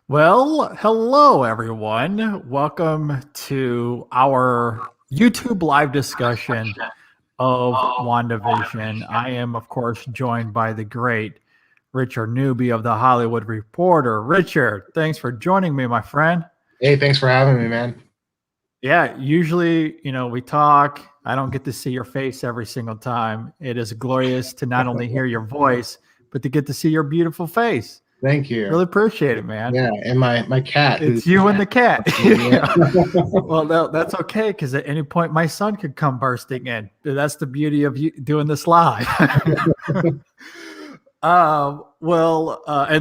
Well, hello everyone. Welcome to our YouTube live discussion of WandaVision. I am, of course, joined by the great Richard Newby of the Hollywood Reporter. Richard, thanks for joining me, my friend. Hey, thanks for having me, man. Yeah, usually, we talk. I don't get to see your face every single time. It is glorious to not only hear your voice, but to get to see your beautiful face. Thank you. Really appreciate it, man. Yeah, and my cat. It's you and the cat. Yeah. Yeah. Well, no, that's okay because at any point my son could come bursting in. That's the beauty of you doing this live. And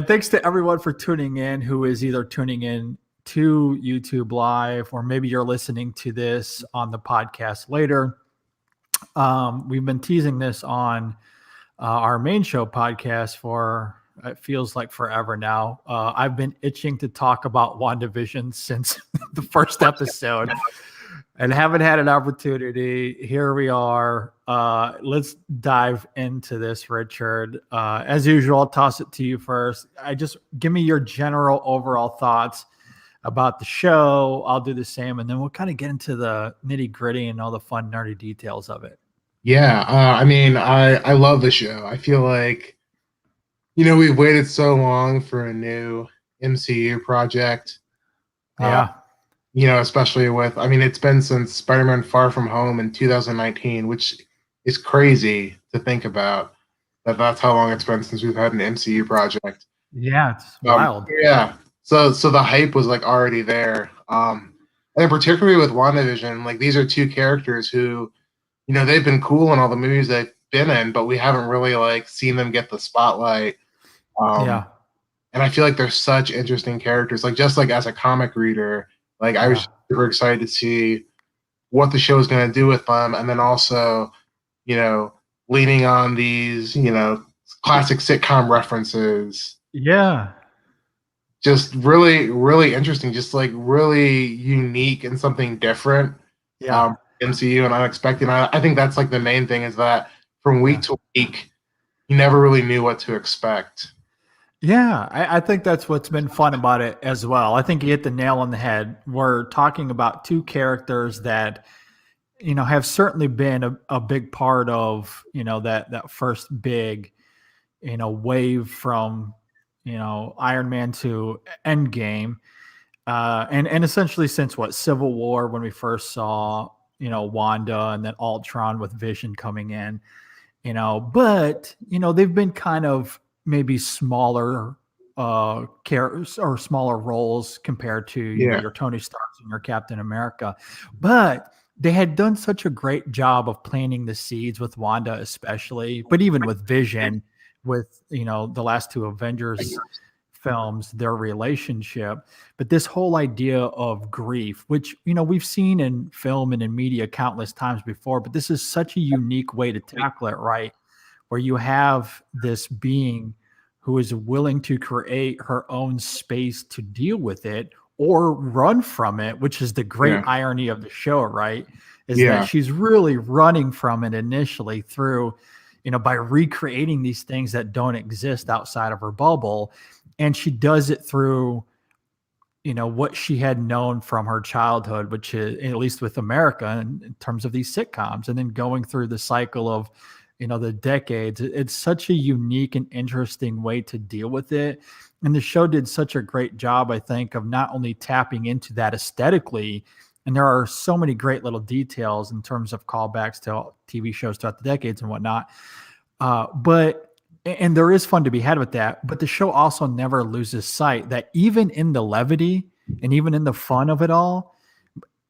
thanks to everyone for tuning in who is either tuning in to YouTube Live or maybe you're listening to this on the podcast later. We've been teasing this on our main show podcast for it feels like forever now. I've been itching to talk about WandaVision since the first episode and haven't had an opportunity. Here we are. Let's dive into this, Richard. As usual, I'll toss it to you first. Give me your general overall thoughts about the show. I'll do the same, and then we'll kind of get into the nitty gritty and all the fun, nerdy details of it. Yeah, I love the show. I feel like, we've waited so long for a new MCU project. Yeah. Especially it's been since Spider-Man Far From Home in 2019, which is crazy to think about. That's how long it's been since we've had an MCU project. Yeah, it's wild. Yeah. So the hype was like already there. And particularly with WandaVision, like these are two characters who, they've been cool in all the movies they've been in, but we haven't really like seen them get the spotlight. Yeah. And I feel like they're such interesting characters. Like just like as a comic reader, like I was super excited to see what the show is going to do with them, and then also, leaning on these, classic sitcom references. Yeah. Just really, really interesting. Just like really unique and something different. Yeah. MCU and unexpected. I think that's like the main thing is that from week to week, you never really knew what to expect. Yeah, I think that's what's been fun about it as well. I think you hit the nail on the head. We're talking about two characters that, have certainly been a big part of, that first big, wave from, Iron Man to Endgame. And essentially since Civil War, when we first saw, Wanda and then Ultron with Vision coming in, but, they've been kind of maybe smaller characters or smaller roles compared to your Tony Starks and your Captain America. But they had done such a great job of planting the seeds with Wanda, especially, but even with Vision, with, the last two Avengers films, their relationship. But this whole idea of grief, which, we've seen in film and in media countless times before, but this is such a unique way to tackle it, right? Where you have this being who is willing to create her own space to deal with it or run from it, which is the great irony of the show, right? Is that she's really running from it initially through, by recreating these things that don't exist outside of her bubble. And she does it through, what she had known from her childhood, which is, at least with America, in terms of these sitcoms, and then going through the cycle of, the decades. It's such a unique and interesting way to deal with it. And the show did such a great job, I think, of not only tapping into that aesthetically, and there are so many great little details in terms of callbacks to TV shows throughout the decades and whatnot. And there is fun to be had with that, but the show also never loses sight that even in the levity and even in the fun of it all,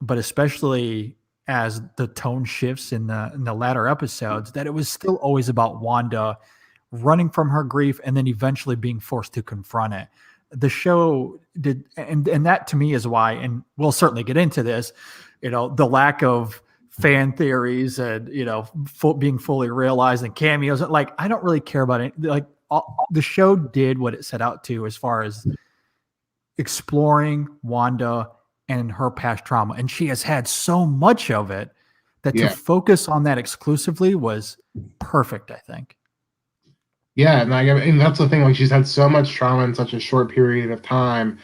but especially as the tone shifts in the latter episodes, that it was still always about Wanda running from her grief and then eventually being forced to confront it. The show did, and that to me is why, and we'll certainly get into this, the lack of fan theories and, being fully realized and cameos. Like, I don't really care about it. Like, the show did what it set out to as far as exploring Wanda and her past trauma. And she has had so much of it that to focus on that exclusively was perfect, I think. Yeah, and that's the thing. Like, she's had so much trauma in such a short period of time,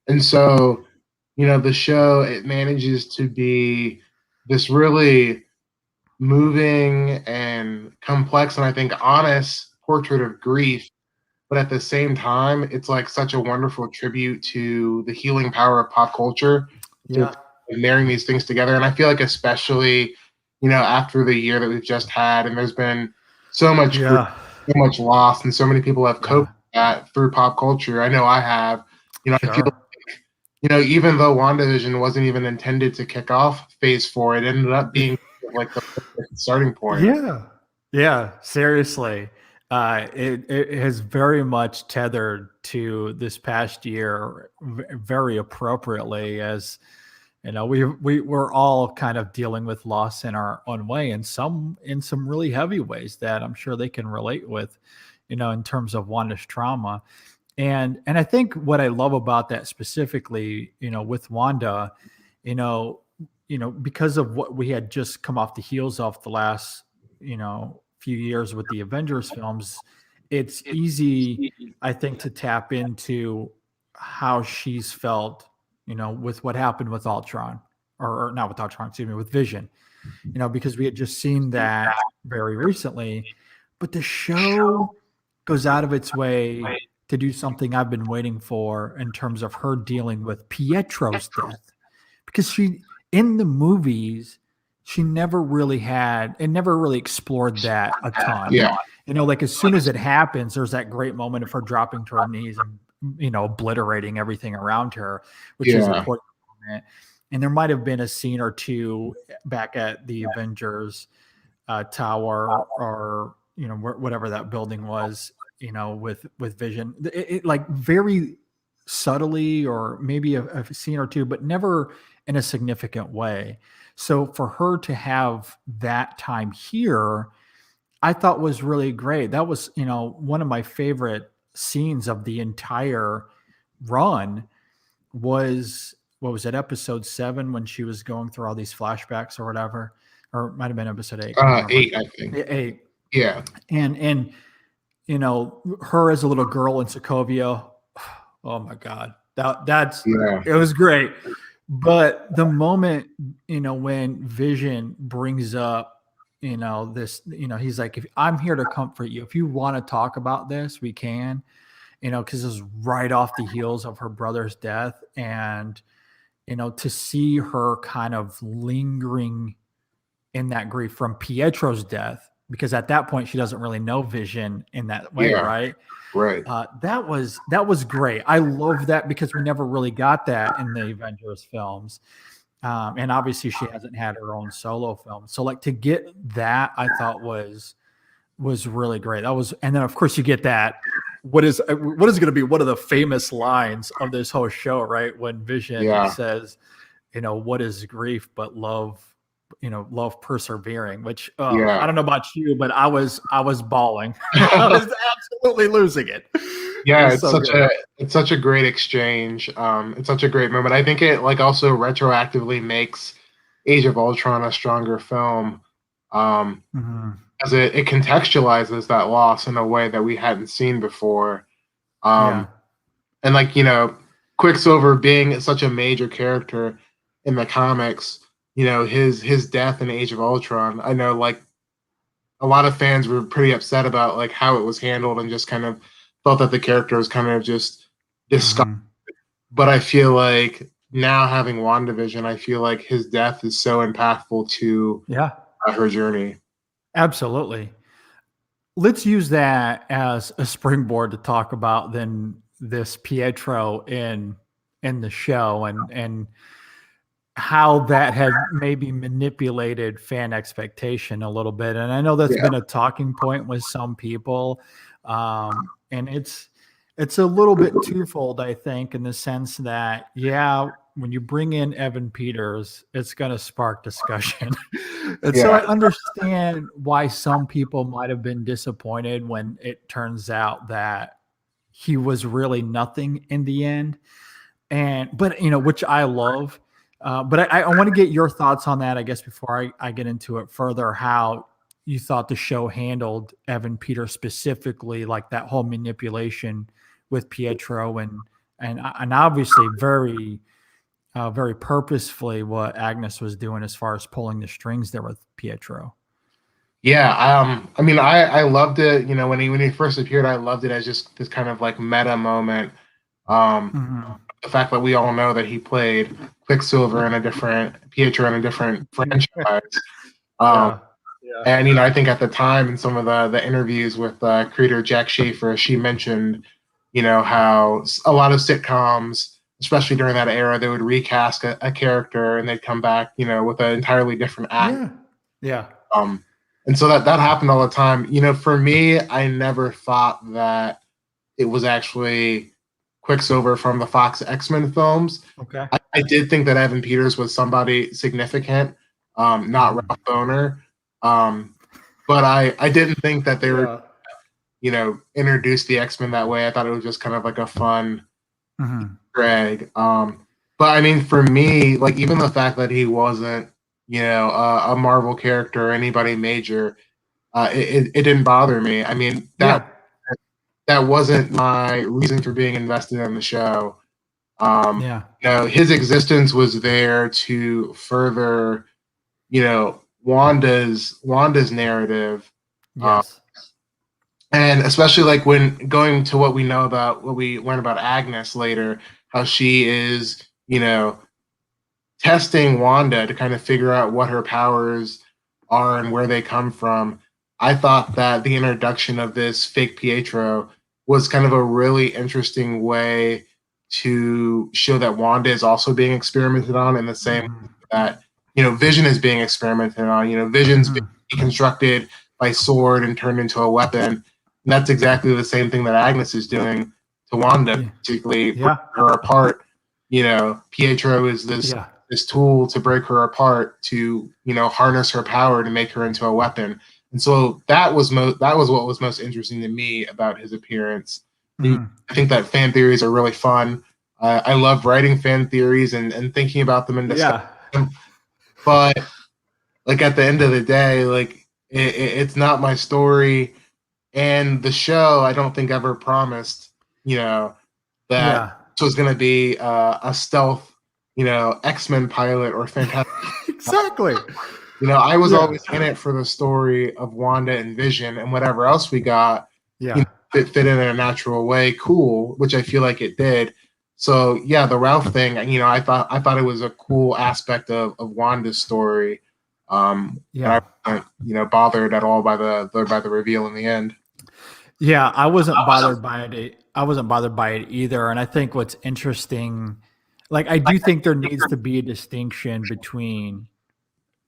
And so, the show, it manages to be this really moving and complex and I think honest portrait of grief, but at the same time, it's like such a wonderful tribute to the healing power of pop culture, Yeah. just marrying these things together. And I feel like especially, after the year that we've just had, and there's been so much grief, Yeah. so much loss, and so many people have coped Yeah. with that through pop culture. I know I have. I feel Sure. even though WandaVision wasn't even intended to kick off Phase 4, it ended up being like the perfect starting point. Yeah. Yeah. Seriously. It has very much tethered to this past year very appropriately, as we're all kind of dealing with loss in our own way, and some in some really heavy ways that I'm sure they can relate with, in terms of Wanda's trauma. And I think what I love about that specifically, with Wanda, you know, because of what we had just come off the heels of the last, few years with the Avengers films, it's easy, I think, to tap into how she's felt, with what happened with Ultron, or not with Ultron, excuse me, with Vision, because we had just seen that very recently. But the show goes out of its way to do something I've been waiting for in terms of her dealing with Pietro's death. Because in the movies, she never really had and never really explored that a ton. Yeah. Like as soon as it happens, there's that great moment of her dropping to her knees and, obliterating everything around her, which is a Yeah. important moment. And there might have been a scene or two back at the Avengers tower, or whatever that building was, with Vision, it like very subtly, or maybe a scene or two, but never in a significant way. So for her to have that time here, I thought was really great. That was, one of my favorite scenes of the entire run. Was What was it, episode 7, when she was going through all these flashbacks or whatever, or it might have been episode 8, I can't remember. 8, I think. 8. Yeah. And her as a little girl in Sokovia, oh my god, that's Yeah. it was great. But the moment, when Vision brings up, this, he's like, if I'm here to comfort you, if you want to talk about this, we can, because it's right off the heels of her brother's death. And to see her kind of lingering in that grief from Pietro's death, because at that point she doesn't really know Vision in that way, Yeah. right? Right. That was great. I love that, because we never really got that in the Avengers films. And obviously she hasn't had her own solo film. So like to get that, I thought was really great. And then of course you get that. What is going to be one of the famous lines of this whole show, right? When Vision says, what is grief but love, love persevering, which I don't know about you, but I was bawling. I was absolutely losing it. Yeah, It it's such a great exchange. It's such a great moment. I think it like also retroactively makes Age of Ultron a stronger film. As it contextualizes that loss in a way that we hadn't seen before. And like, Quicksilver being such a major character in the comics, his death in Age of Ultron, I know like a lot of fans were pretty upset about like how it was handled and just kind of felt that the character was kind of just disgusting. But I feel like now having WandaVision, I feel like his death is so impactful to her journey. Absolutely. Let's use that as a springboard to talk about then this Pietro in the show, and how that had maybe manipulated fan expectation a little bit. And I know that's been a talking point with some people. And it's a little bit twofold, I think, in the sense that, when you bring in Evan Peters, it's going to spark discussion. And so I understand why some people might have been disappointed when it turns out that he was really nothing in the end. But which I love. But I want to get your thoughts on that, I guess, before I get into it further, how you thought the show handled Evan Peters specifically, like that whole manipulation with Pietro, and and obviously very very purposefully what Agnes was doing as far as pulling the strings there with Pietro. Yeah, I mean, I loved it. You know, when he first appeared, I loved it as just this kind of like meta moment. The fact that we all know that he played Quicksilver in a different Pietro in a different franchise. And you know, I think at the time in some of the interviews with creator Jack Schaefer, she mentioned, you know, how a lot of sitcoms, especially during that era, they would recast a character and they'd come back, you know, with an entirely different act. Yeah. And so that happened all the time. You know, for me, I never thought that it was actually Quicksilver from the Fox X-Men films. Okay. I did think that Evan Peters was somebody significant, not Ralph Boner. But I didn't think that they were, you know, introduce the X-Men that way. I thought it was just kind of like a fun drag. But I mean, for me, like even the fact that he wasn't, you know, a Marvel character or anybody major, it didn't bother me. I mean, that wasn't my reason for being invested in the show. You know, his existence was there to further, you know, Wanda's narrative. Yes. And especially like when going to what we learn about Agnes later, how she is, you know, testing Wanda to kind of figure out what her powers are and where they come from. I thought that the introduction of this fake Pietro was kind of a really interesting way to show that Wanda is also being experimented on in the same way that, you know, Vision is being experimented on. You know, Vision's being deconstructed by sword and turned into a weapon. And that's exactly the same thing that Agnes is doing to Wanda, particularly break her apart. You know, Pietro is this tool to break her apart, to, you know, harness her power to make her into a weapon. And so that was what was most interesting to me about his appearance. I think that fan theories are really fun. I love writing fan theories and thinking about them and discussing them. But like at the end of the day, like it's not my story, and the show I don't think ever promised, you know, that this was going to be a stealth, you know, X-Men pilot or Fantastic. Exactly. You know, I was always in it for the story of Wanda and Vision, and whatever else we got, you know, it fit in a natural way, cool, which I feel like it did. So yeah, the Ralph thing, you know, I thought it was a cool aspect of Wanda's story. I wasn't, you know, bothered at all by the reveal in the end. Yeah, I wasn't bothered by it. I wasn't bothered by it either. And I think what's interesting, like I do think there needs to be a distinction between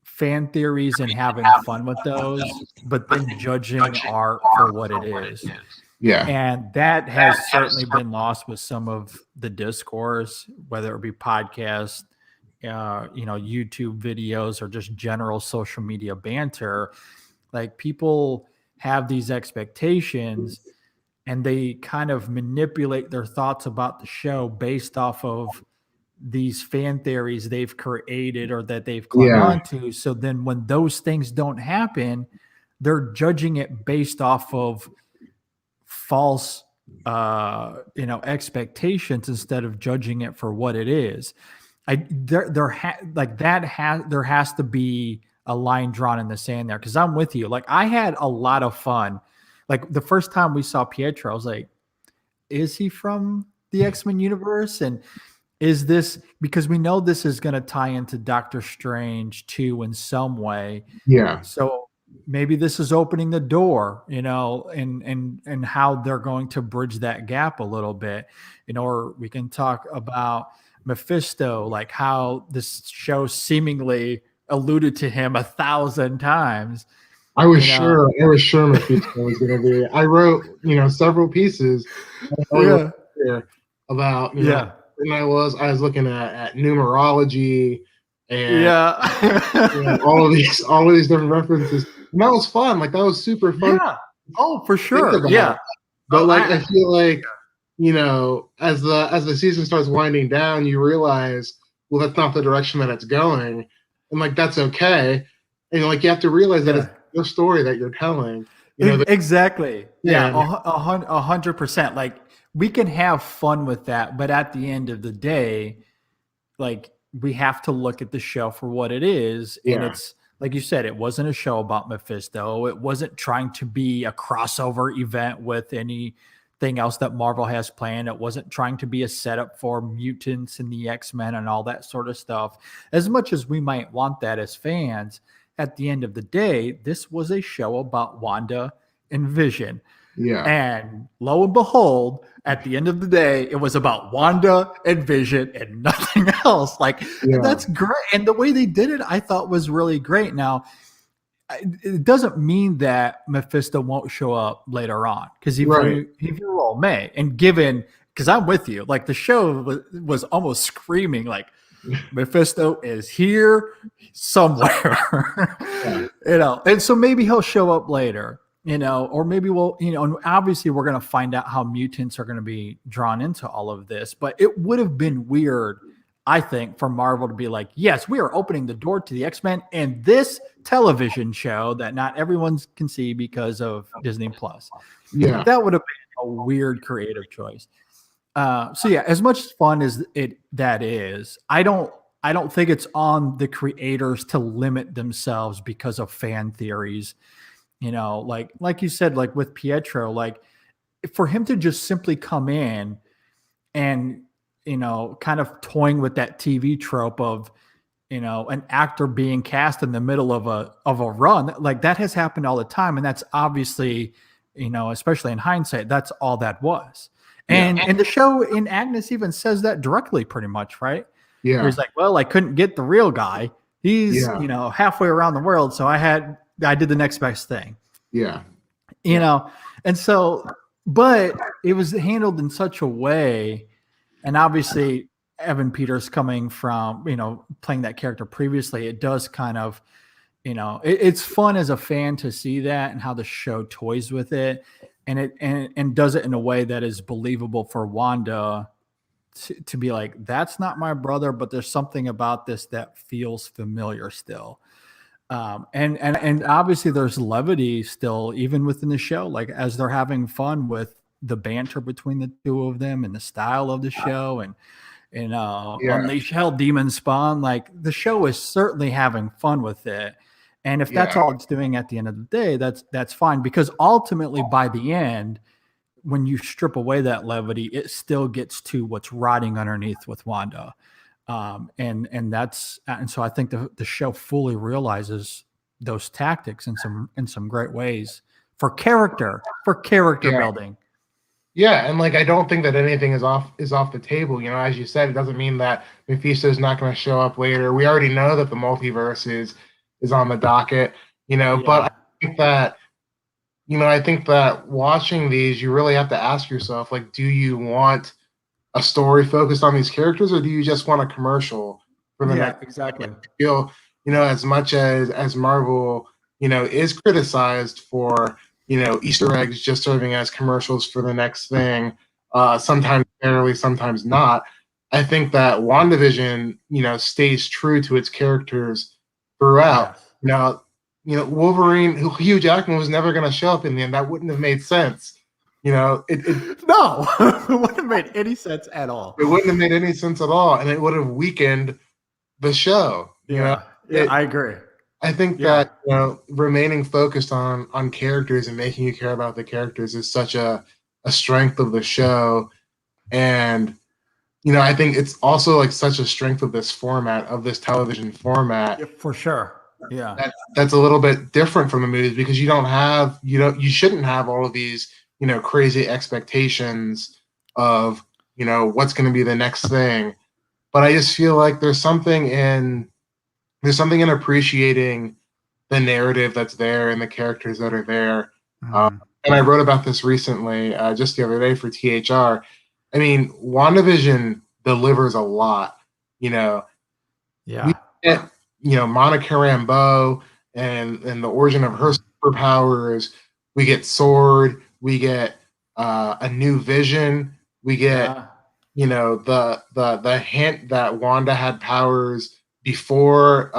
fan theories and having fun with those, but then judging art for what it is. Yeah. And that has certainly been lost with some of the discourse, whether it be podcasts, you know, YouTube videos, or just general social media banter. Like people have these expectations and they kind of manipulate their thoughts about the show based off of these fan theories they've created or that they've clung onto. So then when those things don't happen, they're judging it based off of false you know, expectations instead of judging it for what it is. There has to be a line drawn in the sand there, because I'm with you. Like I had a lot of fun. Like the first time we saw Pietro, I was like, is he from the X-Men universe? And is this, because we know this is going to tie into Doctor Strange too in some way. Yeah. So maybe this is opening the door, you know, and how they're going to bridge that gap a little bit. You know, or we can talk about Mephisto, like how this show seemingly alluded to him 1,000 times. I was sure Mephisto was going to be. I wrote, you know, several pieces about, you know, and I was looking at numerology and you know, all of these different references. And that was fun. Like that was super fun. Yeah. Oh, for sure. Yeah. But like I feel like, you know, as the season starts winding down, you realize, well, that's not the direction that it's going. And like that's okay. And like you have to realize that it's your story that you're telling. You know, exactly. Yeah. 100%. Like we can have fun with that, but at the end of the day, like we have to look at the show for what it is. And Yeah. it's like you said, it wasn't a show about Mephisto. It wasn't trying to be a crossover event with anything else that Marvel has planned. It wasn't trying to be a setup for mutants and the X-Men and all that sort of stuff. As much as we might want that as fans, at the end of the day, this was a show about Wanda and Vision. Yeah. And lo and behold, at the end of the day, it was about Wanda and Vision and nothing else. Like, that's great. And the way they did it, I thought was really great. Now, it doesn't mean that Mephisto won't show up later on, because he very well may. And given, because I'm with you, like the show was almost screaming like, Mephisto is here somewhere, you know, and so maybe he'll show up later. You know, or maybe we'll, you know, and obviously we're going to find out how mutants are going to be drawn into all of this. But it would have been weird, I think, for Marvel to be like, yes, we are opening the door to the X-Men and this television show that not everyone can see because of Disney Plus. Yeah. That would have been a weird creative choice. So yeah, as much fun as that is, I don't think it's on the creators to limit themselves because of fan theories. You know, like you said, like with Pietro, like for him to just simply come in and, you know, kind of toying with that TV trope of, you know, an actor being cast in the middle of a run, like that has happened all the time. And that's obviously, you know, especially in hindsight, that's all that was. And the show in Agnes even says that directly pretty much, right? Yeah. Where he's like, well, I couldn't get the real guy. He's, you know, halfway around the world. So I did the next best thing. Yeah. You know, and so, but it was handled in such a way, and obviously Evan Peters coming from, you know, playing that character previously, it does kind of, you know, it's fun as a fan to see that and how the show toys with it, and it does it in a way that is believable for Wanda to be like, that's not my brother, but there's something about this that feels familiar still. And obviously there's levity still, even within the show, like as they're having fun with the banter between the two of them and the style of the show and Unleash Hell Demon Spawn, like the show is certainly having fun with it. And if that's all it's doing at the end of the day, that's fine, because ultimately by the end, when you strip away that levity, it still gets to what's rotting underneath with Wanda. And so I think the show fully realizes those tactics in some great ways for character building. Yeah, and like I don't think that anything is off the table. You know, as you said, it doesn't mean that Mephisto is not going to show up later. We already know that the multiverse is on the docket. You know, but I think that watching these, you really have to ask yourself, like, do you want a story focused on these characters, or do you just want a commercial for the next? Exactly. You know, as much as Marvel, you know, is criticized for, you know, Easter eggs just serving as commercials for the next thing, sometimes fairly, sometimes not. I think that WandaVision, you know, stays true to its characters throughout. Yes. You know, Wolverine, Hugh Jackman was never going to show up in the end. That wouldn't have made sense. You know, no, it wouldn't have made any sense at all. It wouldn't have made any sense at all, and it would have weakened the show. You know, I agree. I think that, you know, remaining focused on characters and making you care about the characters is such a strength of the show, and you know, I think it's also like such a strength of this format, of this television format. Yeah, for sure. Yeah, that's a little bit different from the movies, because you shouldn't have all of these, you know, crazy expectations of, you know, what's going to be the next thing. But I just feel like there's something in appreciating the narrative that's there and the characters that are there. And I wrote about this recently, just the other day for THR. I mean, WandaVision delivers a lot, you know. Yeah. We get, you know, Monica Rambeau and the origin of her superpowers. We get Sword. We get a new Vision. We get, you know, the hint that Wanda had powers before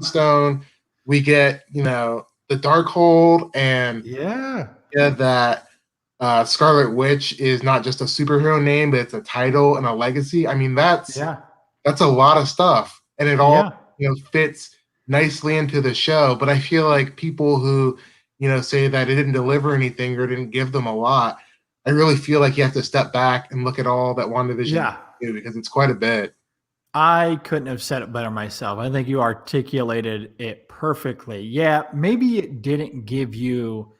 Stone. We get, you know, the Darkhold and that Scarlet Witch is not just a superhero name, but it's a title and a legacy. I mean, that's Yeah. a lot of stuff, and it all, Yeah. fits nicely into the show. But I feel like people who, say that it didn't deliver anything or didn't give them a lot, I really feel like you have to step back and look at all that WandaVision Yeah. do, because it's quite a bit. I couldn't have said it better myself. I think you articulated it perfectly. Yeah, maybe it didn't give you,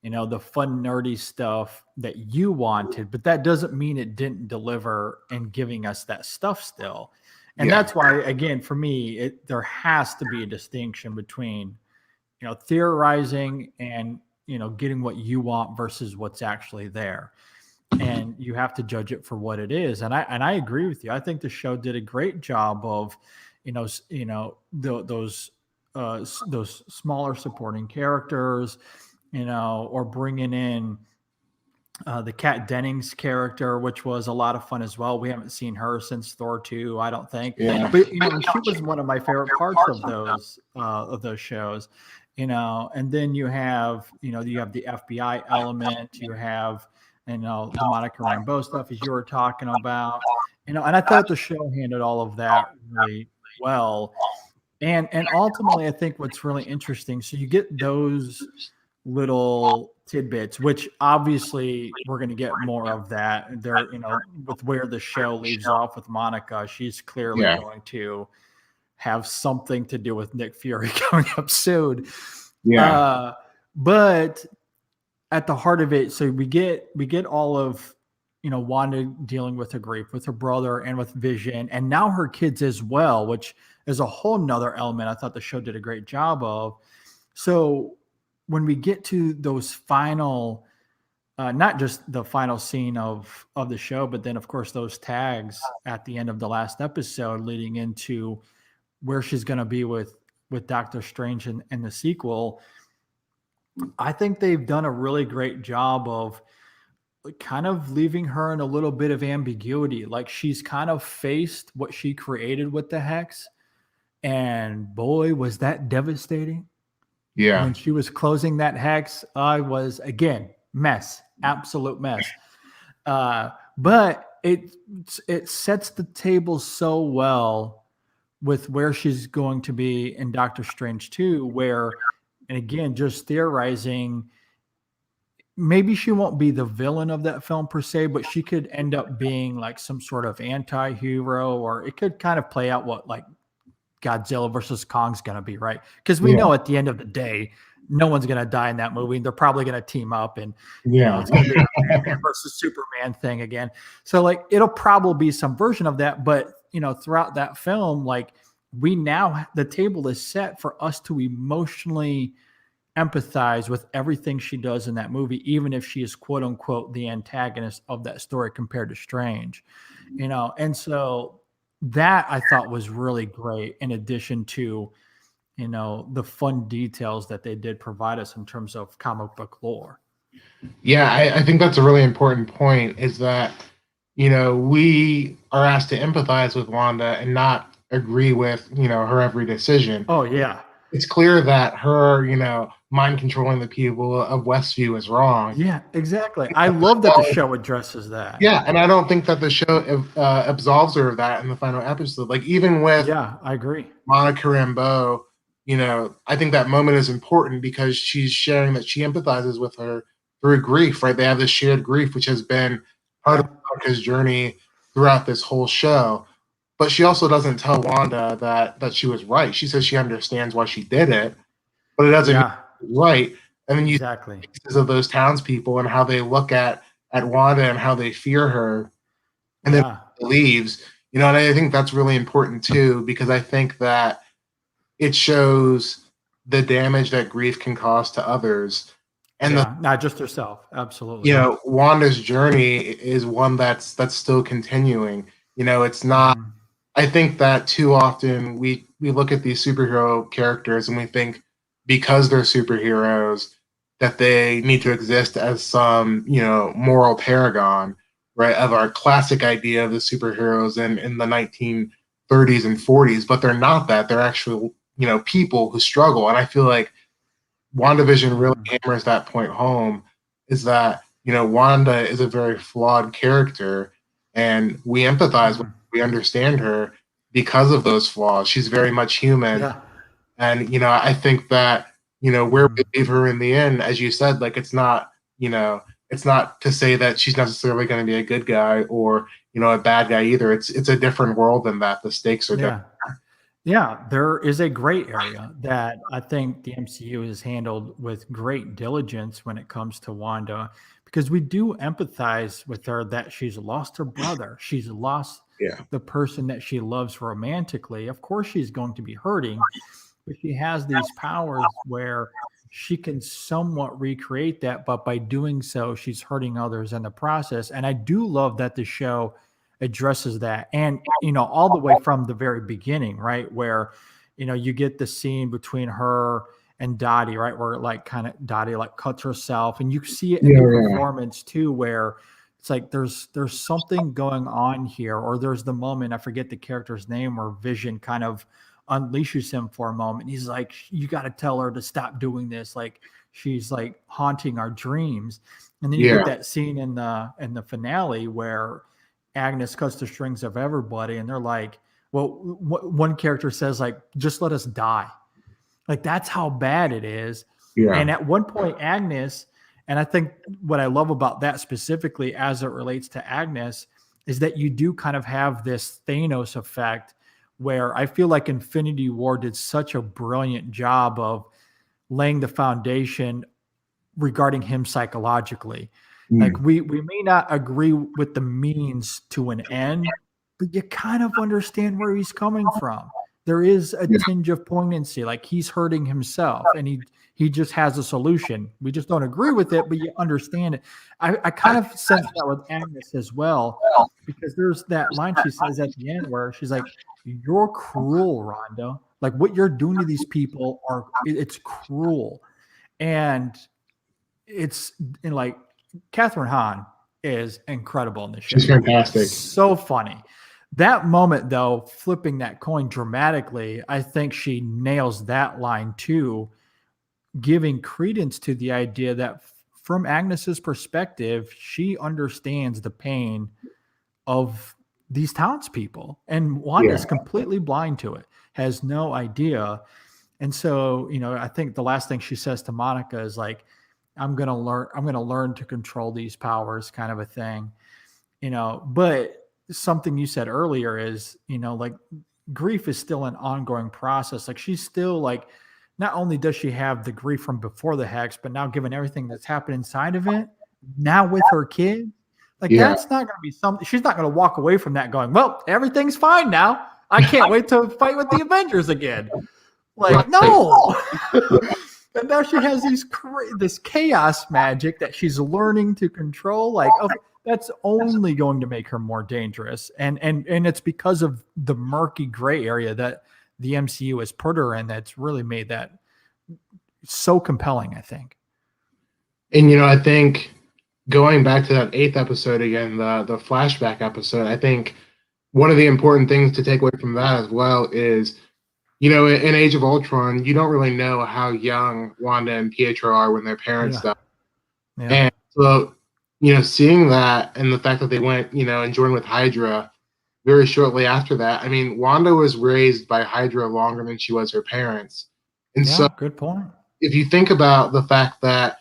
the fun, nerdy stuff that you wanted, but that doesn't mean it didn't deliver in giving us that stuff still. And Yeah, that's why, again, for me, there has to be a distinction between, theorizing and, getting what you want versus what's actually there, and you have to judge it for what it is. And I agree with you. I think the show did a great job of, those smaller supporting characters, or bringing in the Kat Dennings character, which was a lot of fun as well. We haven't seen her since Thor 2, I don't think. yeah, But she was one of my favorite parts of those shows. And then you have the FBI element, you have the Monica Rambeau stuff, as you were talking about. And I thought the show handled all of that really well. And ultimately, I think what's really interesting, so you get those little tidbits, which obviously we're going to get more of that. There, with where the show leaves off with Monica, she's clearly yeah, going to have something to do with Nick Fury coming up soon. yeah, But at the heart of it, so we get all of Wanda dealing with her grief with her brother and with Vision, and now her kids as well, which is a whole nother element I thought the show did a great job of. So when we get to those final, not just the final scene of the show, but then of course those tags at the end of the last episode, leading into where she's going to be with Doctor Strange in the sequel. I think they've done a really great job of kind of leaving her in a little bit of ambiguity. Like she's kind of faced what she created with the hex, and boy, was that devastating. yeah, When she was closing that hex, I was, again, mess, absolute mess. But it sets the table so well with where she's going to be in Doctor Strange 2, where, and again, just theorizing, maybe she won't be the villain of that film per se, but she could end up being like some sort of anti-hero, or it could kind of play out what like Godzilla versus Kong's going to be, right? Because we know at the end of the day, no one's going to die in that movie. They're probably going to team up, and it's going to be a Batman versus Superman thing again. So like, it'll probably be some version of that. But throughout that film, like the table is set for us to emotionally empathize with everything she does in that movie, even if she is quote unquote the antagonist of that story compared to Strange, and so that I thought was really great, in addition to, the fun details that they did provide us in terms of comic book lore. yeah. I think that's a really important point. Is that we are asked to empathize with Wanda and not agree with her every decision. Oh yeah. It's clear that her mind controlling the people of Westview is wrong. Yeah, exactly. I love that the show addresses that. Yeah, and I don't think that the show absolves her of that in the final episode. Like, even with Yeah, I agree. Monica Rambeau, I think that moment is important because she's sharing that she empathizes with her through grief, right? They have this shared grief, which has been part of Monica's journey throughout this whole show. But she also doesn't tell Wanda that she was right. She says she understands why she did it, but it doesn't mean she's right. And then you Exactly. see pieces of those townspeople and how they look at Wanda and how they fear her, and then leaves. And I think that's really important too, because I think that it shows the damage that grief can cause to others. And not just herself. Absolutely. Wanda's journey is one that's still continuing. It's not. I think that too often we look at these superhero characters and we think because they're superheroes that they need to exist as some moral paragon, right, of our classic idea of the superheroes in the 1930s and 40s, but they're not that. They're actually people who struggle. And I feel like WandaVision really hammers that point home, is that Wanda is a very flawed character, and we empathize with her, we understand her because of those flaws. She's very much human. Yeah. And, I think that, where we leave her in the end, as you said, like it's not to say that she's necessarily going to be a good guy or, a bad guy either. It's a different world than that. The stakes are different. Yeah, there is a gray area that I think the MCU has handled with great diligence when it comes to Wanda, because we do empathize with her that she's lost her brother. She's lost Yeah. the person that she loves romantically. Of course, she's going to be hurting, but she has these powers where she can somewhat recreate that, but by doing so, she's hurting others in the process. And I do love that the show addresses that, and all the way from the very beginning, right, where you get the scene between her and Dottie, right, where like kind of Dottie like cuts herself, and you see it in the performance too, where it's like there's something going on here. Or there's the moment, I forget the character's name, where Vision kind of unleashes him for a moment. He's like, you got to tell her to stop doing this, like she's like haunting our dreams. And then you get that scene in the finale where Agnes cuts the strings of everybody, and they're like, well, one character says like, just let us die. Like, that's how bad it is. Yeah. And at one point, Agnes, and I think what I love about that specifically as it relates to Agnes is that you do kind of have this Thanos effect, where I feel like Infinity War did such a brilliant job of laying the foundation regarding him psychologically. Like we may not agree with the means to an end, but you kind of understand where he's coming from. There is a tinge of poignancy, like he's hurting himself, and he just has a solution. We just don't agree with it, but you understand it. I kind of sense that with Agnes as well, because there's that line she says at the end where she's like, "You're cruel, Rhonda. Like what you're doing to these people it's cruel." And it's like Catherine Hahn is incredible in this show. She's fantastic. So funny. That moment, though, flipping that coin dramatically, I think she nails that line too, giving credence to the idea that from Agnes's perspective, she understands the pain of these townspeople. And Wanda's completely blind to it, has no idea. And so, I think the last thing she says to Monica is like, I'm going to learn to control these powers, kind of a thing, but something you said earlier is, like grief is still an ongoing process. Like she's still like, not only does she have the grief from before the hex, but now given everything that's happened inside of it, now with her kid, like that's not going to be something, she's not going to walk away from that going, well, everything's fine now. I can't wait to fight with the Avengers again. Like, no. And now she has this chaos magic that she's learning to control. Like, that's only going to make her more dangerous. And it's because of the murky gray area that the MCU has put her in that's really made that so compelling, I think. And, I think going back to that 8th episode again, the flashback episode, I think one of the important things to take away from that as well is, in Age of Ultron, you don't really know how young Wanda and Pietro are when their parents die. Yeah. And so, seeing that and the fact that they went, and joined with Hydra very shortly after that. I mean, Wanda was raised by Hydra longer than she was her parents. And so, good point. If you think about the fact that,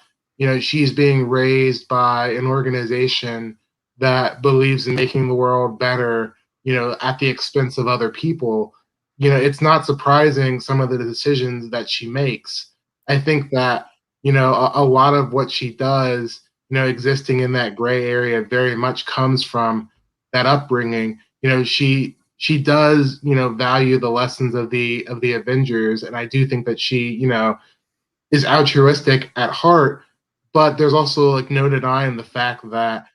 she's being raised by an organization that believes in making the world better, at the expense of other people, it's not surprising some of the decisions that she makes. I think that, a lot of what she does, existing in that gray area very much comes from that upbringing. She does, value the lessons of the Avengers. And I do think that she, is altruistic at heart, but there's also like no denying the fact that,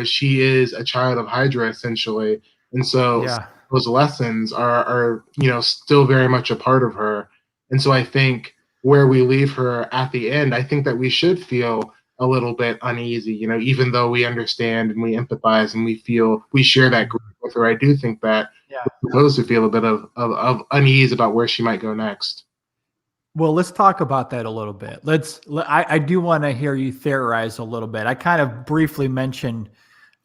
she is a child of Hydra essentially. And so those lessons are still very much a part of her. And so I think where we leave her at the end, I think that we should feel a little bit uneasy, even though we understand and we empathize and we share that grief with her. I do think that we're supposed to feel a bit of unease about where she might go next. Well, let's talk about that a little bit. I do want to hear you theorize a little bit. I kind of briefly mentioned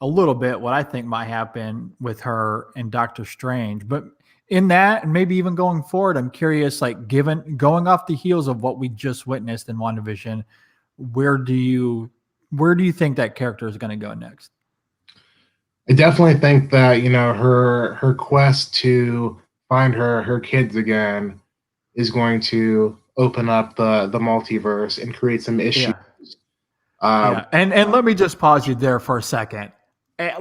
a little bit what I think might happen with her and Doctor Strange, but in that, and maybe even going forward, I'm curious, like given going off the heels of what we just witnessed in WandaVision, where do you where do you think that character is going to go next? I definitely think that her quest to find her kids again is going to open up the multiverse and create some issues. Yeah. Um, Yeah. And let me just pause you there for a second. A-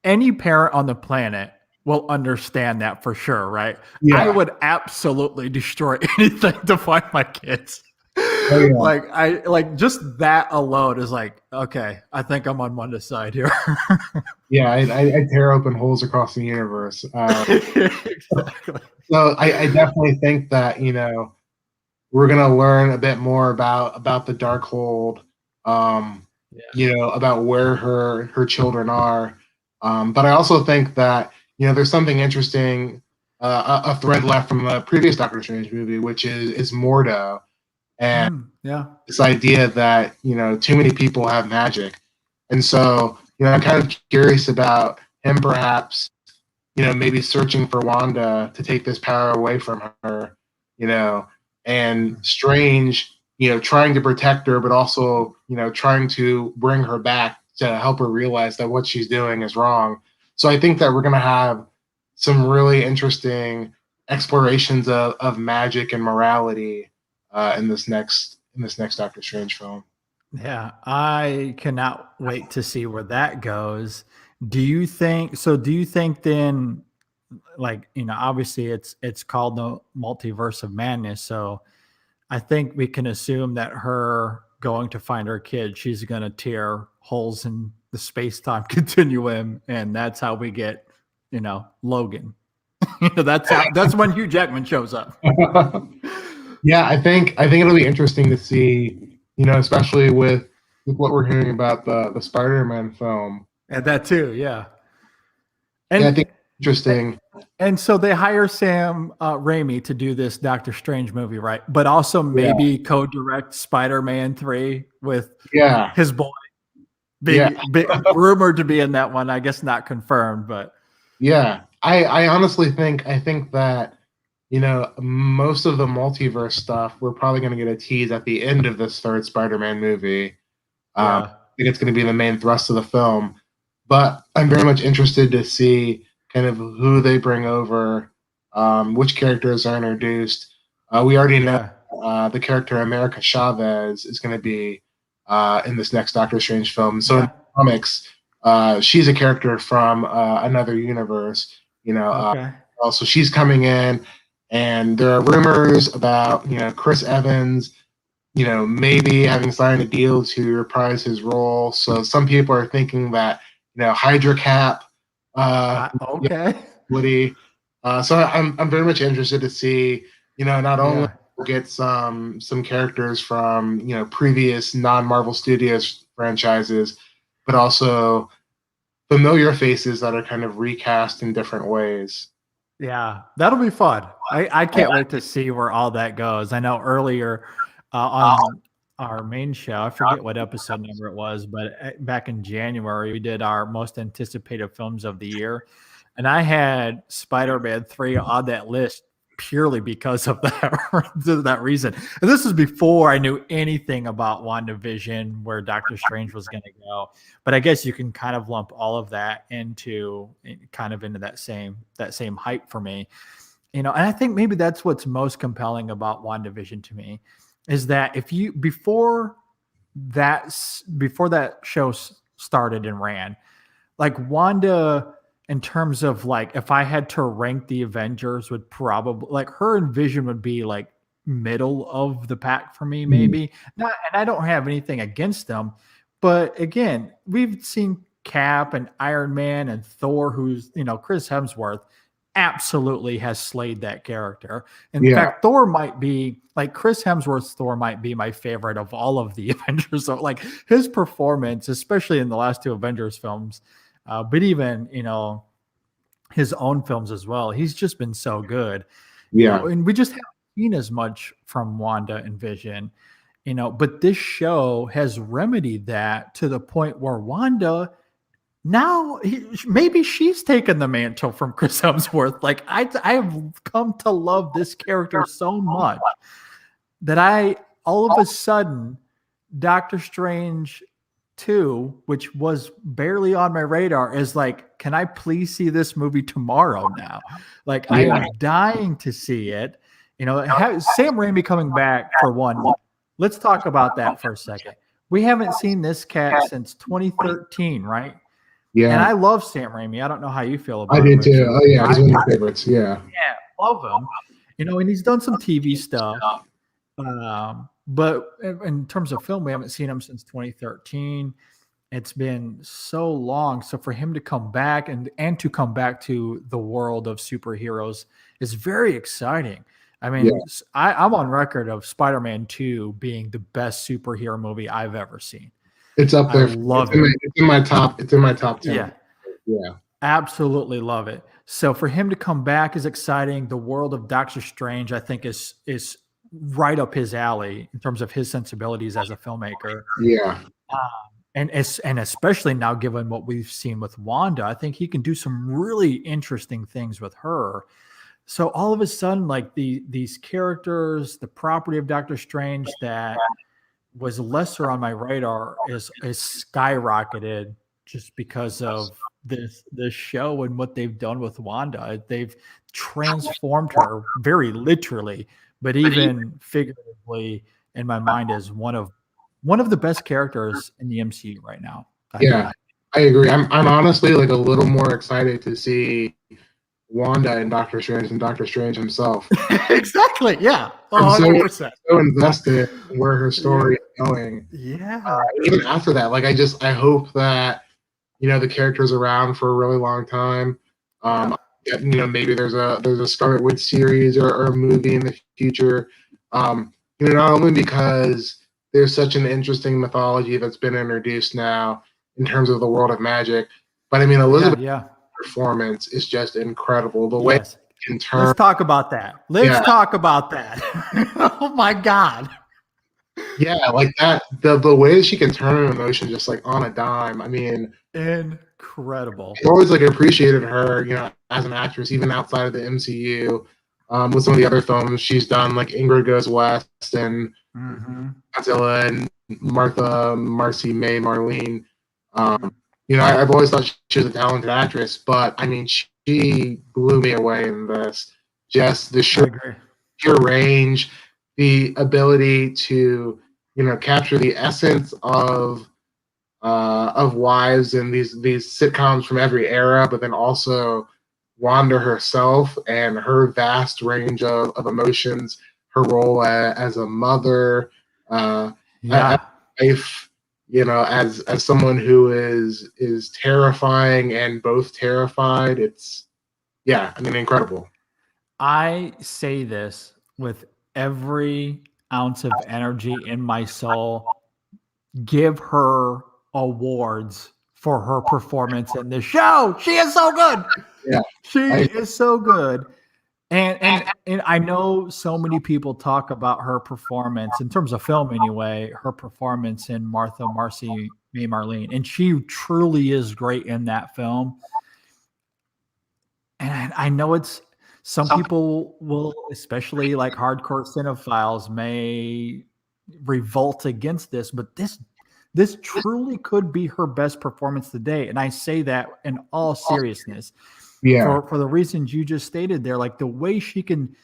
Any parent on the planet will understand that for sure, right? I yeah, would absolutely destroy anything to find my kids. oh yeah, Like just that alone is like, okay, I think I'm on Wanda's side here. yeah. I tear open holes across the universe. Exactly. So I definitely think that we're gonna learn a bit more about the Darkhold, Yeah. about where her children are. But I also think that there's something interesting, a thread left from the previous Doctor Strange movie, which is Mordo, and Yeah. this idea that too many people have magic, and so I'm kind of curious about him perhaps maybe searching for Wanda to take this power away from her, and Strange, trying to protect her, but also, trying to bring her back to help her realize that what she's doing is wrong. So I think that we're going to have some really interesting explorations of magic and morality in this next Doctor Strange film. Yeah, I cannot wait to see where that goes. Do you think then, like, obviously it's called the multiverse of madness, so I think we can assume that her going to find her kid, she's going to tear holes in the space-time continuum, and that's how we get, Logan. That's when Hugh Jackman shows up. Yeah, I think it'll be interesting to see, especially with what we're hearing about the Spider-Man film. And that too, yeah. Yeah, I And think interesting. And so they hire Sam Raimi to do this Doctor Strange movie, right? But also Yeah, maybe co-direct Spider-Man 3 with yeah, his boy yeah, being rumored to be in that one. I guess not confirmed, but yeah. I honestly think that most of the multiverse stuff we're probably going to get a tease at the end of this third Spider-Man movie. I yeah, think it's going to be the main thrust of the film, but I'm very much interested to see kind of who they bring over, which characters are introduced. We already know yeah, the character America Chavez is going to be in this next Doctor Strange film. So in yeah. the comics, she's a character from another universe. Okay. Also she's coming in, and there are rumors about Chris Evans maybe having signed a deal to reprise his role. So some people are thinking that, Hydra Cap, yeah, Okay. Woody. So I'm very much interested to see, not only Yeah. we'll get some characters from, previous non-Marvel Studios franchises, but also familiar faces that are kind of recast in different ways. Yeah. That'll be fun. I can't wait to see where all that goes. I know earlier on our main show, I forget what episode number it was, but back in January, we did our most anticipated films of the year. And I had Spider-Man 3 on that list purely because of that reason. And this is before I knew anything about WandaVision, where Doctor Strange was going to go. But I guess you can kind of lump all of that into that same hype for me. And I think maybe that's what's most compelling about WandaVision to me is that if you before that show started and ran, like Wanda, in terms of like if I had to rank the Avengers, would probably like her and Vision would be like middle of the pack for me, Mm. maybe. Not, and I don't have anything against them, but again, we've seen Cap and Iron Man and Thor, who's Chris Hemsworth absolutely has slayed that character. In Yeah, fact, Thor might be like Chris Hemsworth's Thor might be my favorite of all of the Avengers. So like his performance, especially in the last two Avengers films, but even his own films as well. He's just been so good, yeah, and we just haven't seen as much from Wanda and Vision, but this show has remedied that to the point where Wanda now maybe she's taken the mantle from Chris Hemsworth. Like I have come to love this character so much that all of a sudden Doctor Strange 2, which was barely on my radar, is like, can I please see this movie tomorrow now? Like, I am dying to see it. Sam Raimi coming back for one. Let's talk about that for a second. We haven't seen this cat since 2013, right? Yeah. And I love Sam Raimi. I don't know how you feel about it. I him. do too. Oh yeah, he's one of my favorites. Yeah. Yeah, love him. And he's done some TV stuff. But in terms of film, we haven't seen him since 2013. It's been so long. So for him to come back and to come back to the world of superheroes is very exciting. I mean, I'm on record of Spider-Man 2 being the best superhero movie I've ever seen. It's up there. I love it. It's in my top 10. Yeah. Absolutely love it. So for him to come back is exciting. The world of Doctor Strange, I think, is right up his alley in terms of his sensibilities as a filmmaker. Yeah. And especially now, given what we've seen with Wanda, I think he can do some really interesting things with her. So all of a sudden, like these characters, the property of Doctor Strange that was lesser on my radar is skyrocketed just because of this show and what they've done with Wanda. They've transformed her very literally, but even figuratively in my mind as one of the best characters in the MCU right now. I agree. I'm honestly like a little more excited to see Wanda and Doctor Strange than Doctor Strange himself. Exactly. Yeah. 100%. So invested in where her story is going. Yeah. Even after that, like I hope that the character's around for a really long time. Maybe there's a Scarlet Witch series or a movie in the future. Not only because there's such an interesting mythology that's been introduced now in terms of the world of magic, but I mean Elizabeth's performance is just incredible. The way she can turn. Let's talk about that. Talk about that. Oh my God. Yeah, like that. The way she can turn an emotion just like on a dime. I mean, incredible. I've always like appreciated her, as an actress, even outside of the MCU. With some of the other films she's done, like Ingrid Goes West and Godzilla and Marcy May Marlene. I've always thought she was a talented actress, but I mean, she blew me away in this. Just the sheer range, the ability to, capture the essence of wives and these sitcoms from every era, but then also Wanda herself and her vast range of emotions, her role as a mother, as a wife, as someone who is terrifying and both terrified. It's incredible. I say this with every ounce of energy in my soul. Give her awards for her performance in this show. She is so good. Yeah, she is so good. And I know so many people talk about her performance in terms of film anyway, her performance in Marcy May Marlene, and she truly is great in that film. And I know it's some people will, especially like hardcore cinephiles, may revolt against this, but this truly could be her best performance today. And I say that in all seriousness. Yeah. For the reasons you just stated there, like the way she can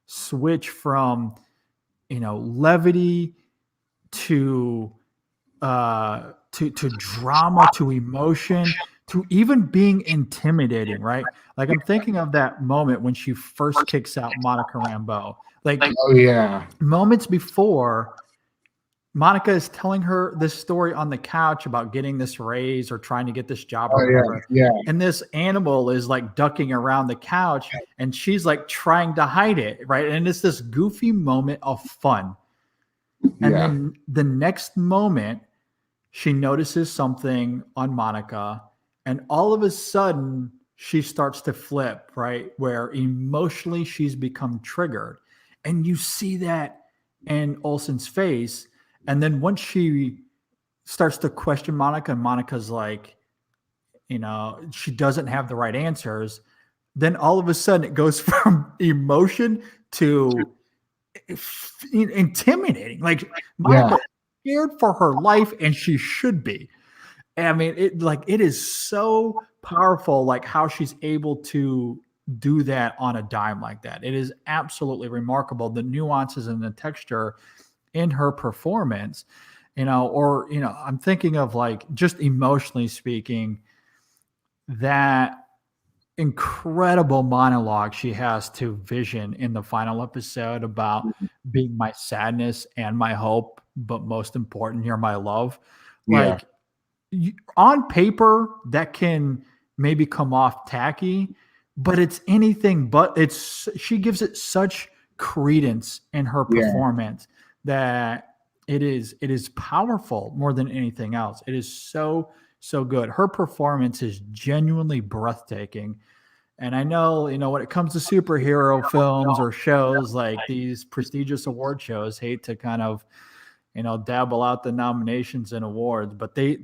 switch from, levity to drama, to emotion, to even being intimidating, right? Like I'm thinking of that moment when she first kicks out Monica Rambeau. Like, oh yeah, moments before, Monica is telling her this story on the couch about getting this raise or trying to get this job or whatever. Yeah. And this animal is like ducking around the couch and she's like trying to hide it, right? And it's this goofy moment of fun. And then the next moment, she notices something on Monica, and all of a sudden she starts to flip, right? Where emotionally she's become triggered. And you see that in Olsen's face. And then once she starts to question Monica, and Monica's like, she doesn't have the right answers, then all of a sudden it goes from emotion to intimidating. Like Monica is scared for her life, and she should be. I mean, it is so powerful, like how she's able to do that on a dime like that. It is absolutely remarkable, the nuances and the texture in her performance. I'm thinking of, like, just emotionally speaking, that incredible monologue she has to Vision in the final episode about being my sadness and my hope, but most important, you're my love. Yeah. Like, on paper, that can maybe come off tacky, but it's anything but. She gives it such credence in her performance that it is powerful more than anything else. It is so good. Her performance is genuinely breathtaking. And I know, when it comes to superhero films or shows, like these prestigious award shows hate to kind of, dabble out the nominations and awards, but they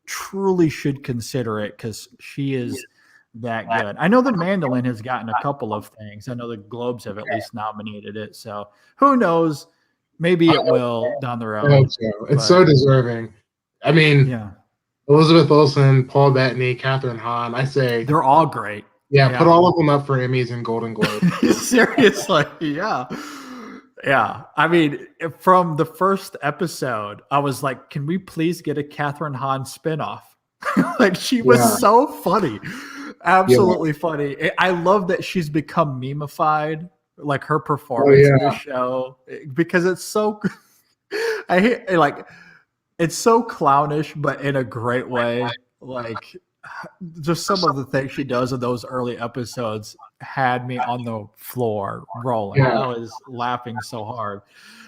truly should consider it, because she is that good. I know the Mandolin has gotten a couple of things. I know the Globes have at least nominated it. So who knows? Maybe it will down the road. I hope so. It's so deserving. I mean, yeah. Elizabeth Olsen, Paul Bettany, Catherine Hahn. I say they're all great. Yeah, put all of them up for Emmys and Golden Globes. Seriously, yeah. Yeah. I mean, from the first episode, I was like, can we please get a Catherine Hahn spinoff? Like, she was so funny. Absolutely funny. I love that she's become meme-ified, like her performance in the show, because it's so I hate, like, it's so clownish, but in a great way. Like, just some of the things she does in those early episodes had me on the floor rolling. I was laughing so hard.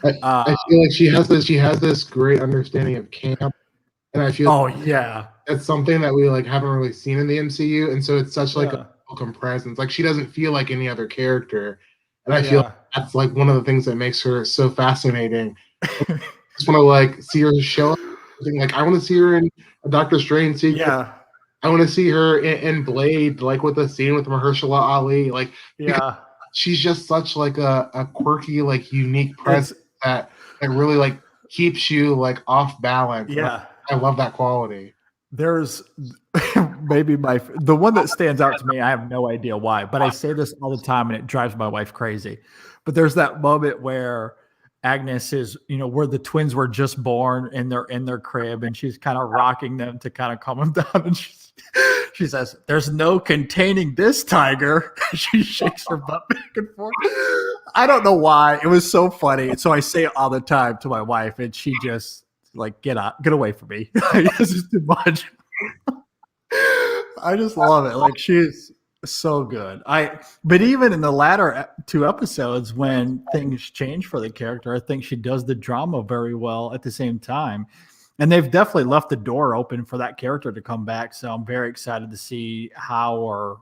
I feel like she has this great understanding of camp, and I feel that's something that we haven't really seen in the MCU, and so it's such a welcome presence. Like, she doesn't feel like any other character, and I feel that's one of the things that makes her so fascinating. I just want to see her show up. I want to see her in a Doctor Strange sequence. I want to see her in Blade, with the scene with Mahershala Ali. She's just such a quirky, unique presence that really keeps you off balance. Yeah, I love that quality. There's maybe the one that stands out to me. I have no idea why, but I say this all the time, and it drives my wife crazy. But there's that moment where Agnes is, where the twins were just born, and they're in their crib, and she's kind of rocking them to kind of calm them down, and she says, "There's no containing this tiger." She shakes her butt back and forth. I don't know why. It was so funny. So I say it all the time to my wife, and she just get away from me. This is too much. I just love it. She's so good. But even in the latter two episodes, when things change for the character, I think she does the drama very well at the same time. And they've definitely left the door open for that character to come back. So I'm very excited to see how or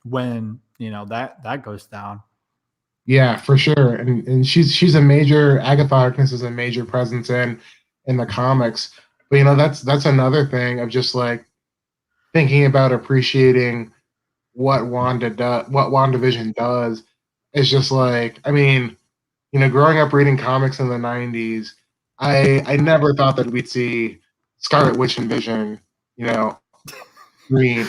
when, that goes down. Yeah, for sure. And she's a major, Agatha Harkness is a major presence in the comics. But that's another thing of just thinking about appreciating what WandaVision does. Is just growing up reading comics in the 90s, I never thought that we'd see Scarlet Witch and Vision, green.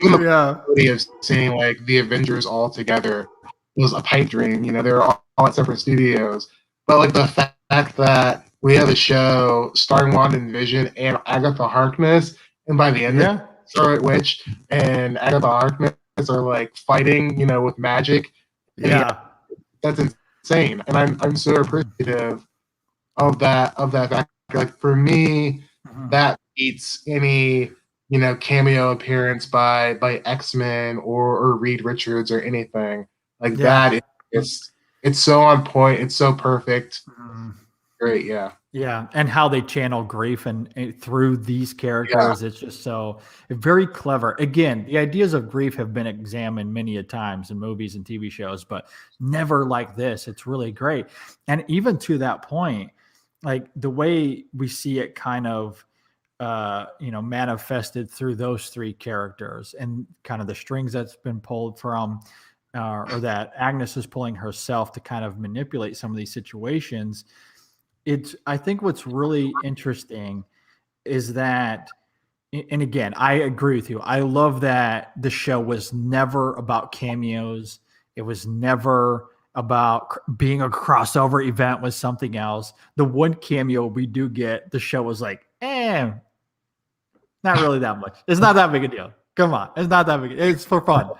Even the possibility of seeing the Avengers all together was a pipe dream. They're all at separate studios. But the fact that we have a show starring Wanda and Vision and Agatha Harkness, and by the end of Scarlet Witch and Agatha Harkness are fighting, with magic. Yeah. That's insane. And I'm so appreciative of that fact. For me, that beats any cameo appearance by X-Men or Reed Richards or anything that. It's so on point. It's so perfect. great. Yeah. Yeah, and how they channel grief and through these Yeah. characters, it's just so very clever. Again, the ideas of grief have been examined many a times in movies and TV shows, but never like this. It's really great. And even to that point, like the way we see it kind of manifested through those three characters and kind of the strings that's been pulled from or that Agnes is pulling herself to kind of manipulate some of these situations. I think what's really interesting is that, and again, I agree with you. I love that the show was never about cameos. It was never about being a crossover event with something else. The one cameo we do get, the show was like, not really that much. It's not that big a deal. Come on. It's not that big. It's for fun.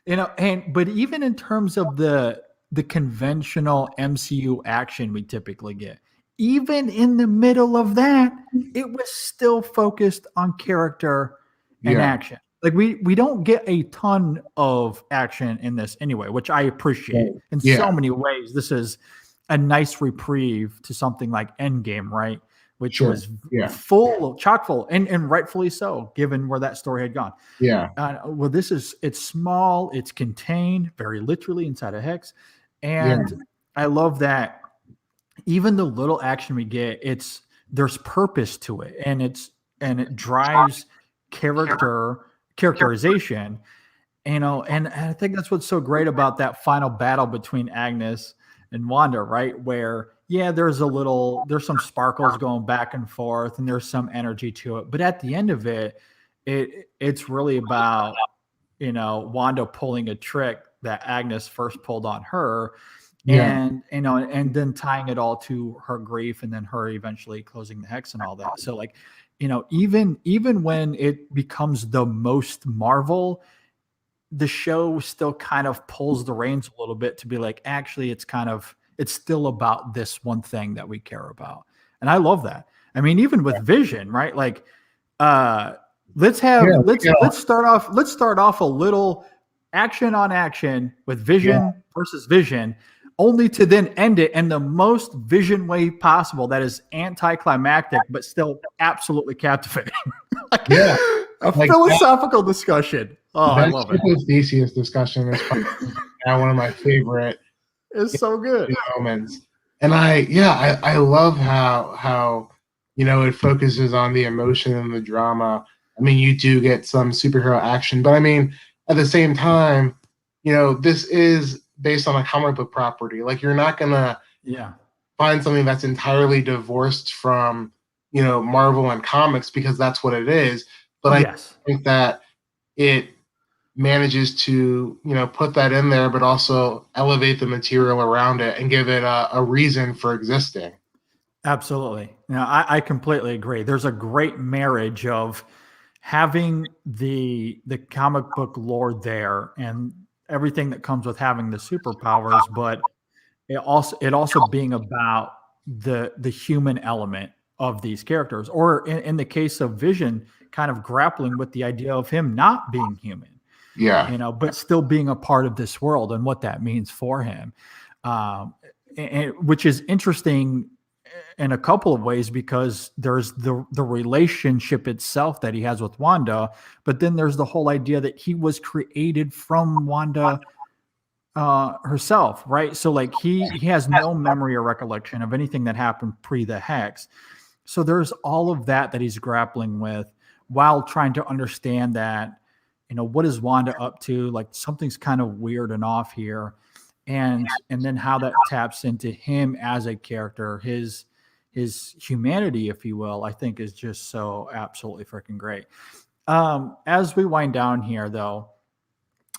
But even in terms of the conventional MCU action we typically get, even in the middle of that, it was still focused on character and action. Like we don't get a ton of action in this anyway, which I appreciate in so many ways. This is a nice reprieve to something like Endgame, right? Which was chock full, and rightfully so, given where that story had gone. Yeah. Well, it's small, it's contained very literally inside a hex. And I love that even the little action we get, there's purpose to it, and it drives characterization, and I think that's what's so great about that final battle between Agnes and Wanda, right? Where there's some sparkles going back and forth, and there's some energy to it, but at the end of it's really about Wanda pulling a trick that Agnes first pulled on her, and then tying it all to her grief, and then her eventually closing the hex and all that. So like, even when it becomes the most Marvel, the show still kind of pulls the reins a little bit to be like, actually, it's still about this one thing that we care about. And I love that. I mean, even with Vision, right? Like, let's start off a little action on action with Vision versus Vision, only to then end it in the most Vision way possible. That is anticlimactic, but still absolutely captivating. A philosophical discussion. Oh, I love it. Theseus discussion is now one of my favorite. It's so good moments. And I love how it focuses on the emotion and the drama. I mean, you do get some superhero action, but I mean, at the same time, this is based on a comic book property. Like, you're not gonna find something that's entirely divorced from Marvel and comics, because that's what it is. But I think that it manages to put that in there, but also elevate the material around it and give it a reason for existing. Absolutely. I completely agree. There's a great marriage of having the comic book lore there and everything that comes with having the superpowers, but it also being about the human element of these characters, or in the case of Vision, kind of grappling with the idea of him not being human. But still being a part of this world and what that means for him, which is interesting in a couple of ways, because there's the relationship itself that he has with Wanda, but then there's the whole idea that he was created from Wanda herself, right? So like he has no memory or recollection of anything that happened pre the hex. So there's all of that he's grappling with while trying to understand that, what is Wanda up to? Like, something's kind of weird and off here. And then how that taps into him as a character, his humanity, if you will, I think is just so absolutely freaking great. As we wind down here, though,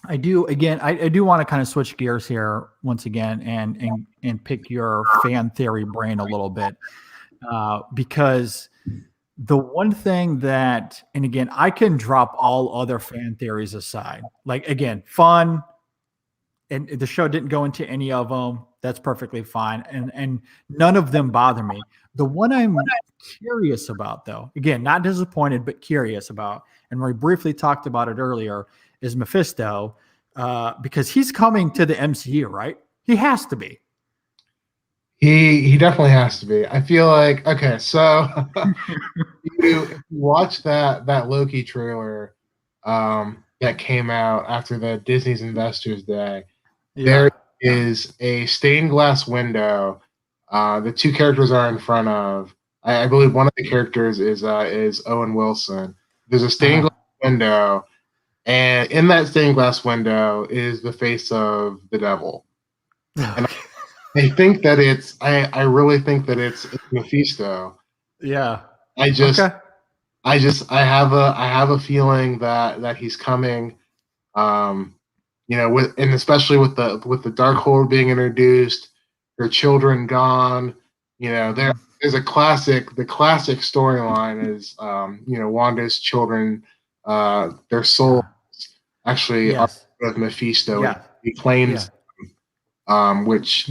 I do want to kind of switch gears here once again and pick your fan theory brain a little bit, because the one thing that, and again, I can drop all other fan theories aside. Like, again, fun, and the show didn't go into any of them. That's perfectly fine. And none of them bother me. The one I'm curious about, though, again, not disappointed, but curious about, and we briefly talked about it earlier, is Mephisto, because he's coming to the MCU, right? He has to be. He definitely has to be. I feel like okay, so if you watch that Loki trailer that came out after the Disney's Investors Day, there Yeah. is a stained glass window. The two characters are in front of. I believe one of the characters is Owen Wilson. There's a stained Uh-huh. glass window, and in that stained glass window is the face of the devil. And I think that I really think that it's Mephisto. Yeah. I just Okay. I have a feeling that he's coming. Um, with and especially with the Darkhold being introduced, her children gone. There's a classic. The classic storyline is Wanda's children, their souls Yeah. actually are Yes. with Mephisto, and Yeah. he claims, Yeah. which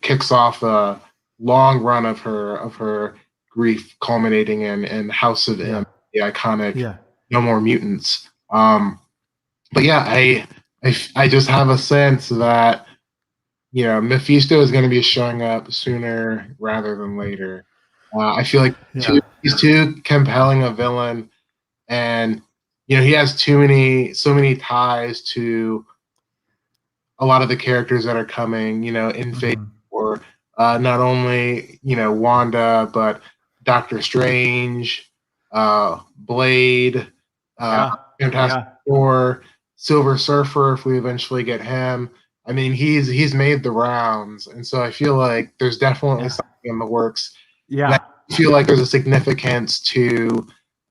kicks off a long run of her grief, culminating in House of M, Yeah. the iconic Yeah. No More Mutants. But yeah, I just have a sense that Mephisto is going to be showing up sooner rather than later. I feel like Yeah. he's too compelling a villain, and he has so many ties to a lot of the characters that are coming, in phase Hmm. four. Not only Wanda, but Doctor Strange, Blade, uh, Yeah. Fantastic Yeah. Four, Silver Surfer. If we eventually get him, I mean, he's made the rounds, and so I feel like there's definitely Yeah. something in the works, and Yeah. I feel like there's a significance to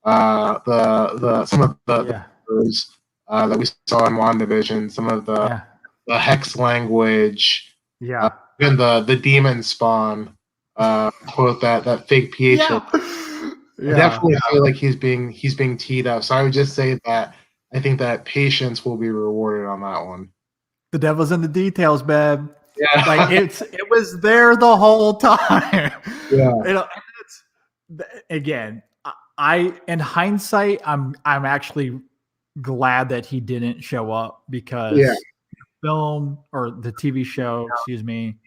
the some of the Yeah. shows, that we saw in WandaVision, some of Yeah. the hex language, Yeah. even the demon spawn, quote that fake Pietro. Yeah. I Yeah. definitely feel like he's being teed up. So I would just say that I think that patience will be rewarded on that one. The devil's in the details, babe. Like Yeah. it was there the whole time. Yeah. And again, I in hindsight, I'm actually glad that he didn't show up Yeah. because film or the TV show, excuse me,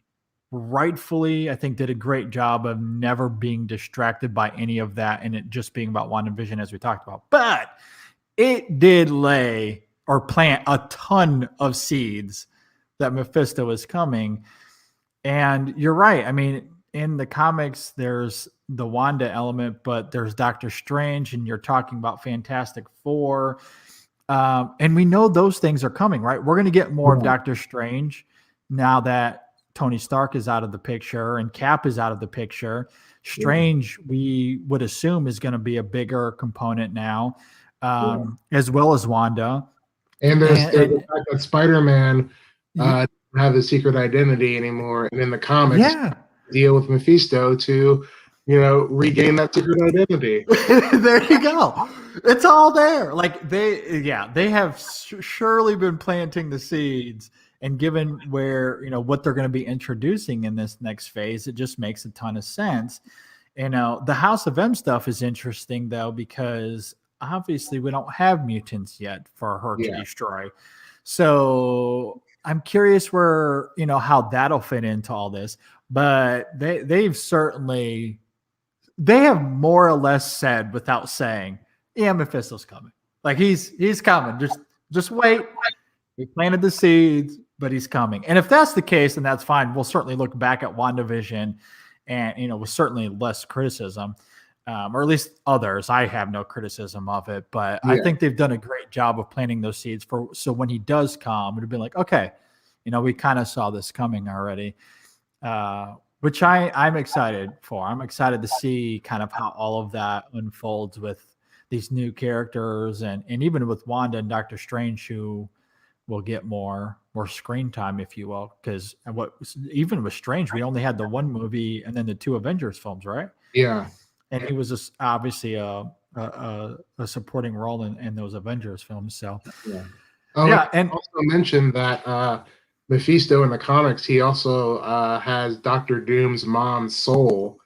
rightfully, I think did a great job of never being distracted by any of that and it just being about WandaVision as we talked about. But it did lay or plant a ton of seeds that Mephisto is coming. And you're right. I mean, in the comics, there's the Wanda element, but there's Doctor Strange, and you're talking about Fantastic Four. And we know those things are coming, right? We're going to get more of Yeah. Doctor Strange now that Tony Stark is out of the picture and Cap is out of the picture. Strange, we would assume, is going to be a bigger component now, Yeah. as well as Wanda. And there's the And fact that Spider-Man doesn't have his secret identity anymore, and in the comics, yeah, deal with Mephisto to regain that secret identity. there you go. It's all there. Like they have surely been planting the seeds, and given where what they're going to be introducing in this next phase, it just makes a ton of sense. The House of M stuff is interesting though because obviously we don't have mutants yet for her to Yeah. destroy. So I'm curious where how that'll fit into all this. But they've certainly they have more or less said without saying, yeah, Mephisto's coming. Like he's coming. Just wait. We planted the seeds, but he's coming. And if that's the case, then that's fine. We'll certainly look back at WandaVision and with certainly less criticism. Or at least others. I have no criticism of it, but I think they've done a great job of planting those seeds so when he does come, it'd be like, okay, we kind of saw this coming already. Which I'm excited for. I'm excited to see kind of how all of that unfolds with these new characters and even with Wanda and Doctor Strange, who will get more screen time, if you will. Because even with Strange, we only had the one movie and then the two Avengers films, right? Yeah. And he was just obviously a supporting role in those Avengers films. So Yeah. Oh, yeah, and also mentioned that Mephisto in the comics, he also has Doctor Doom's mom's soul.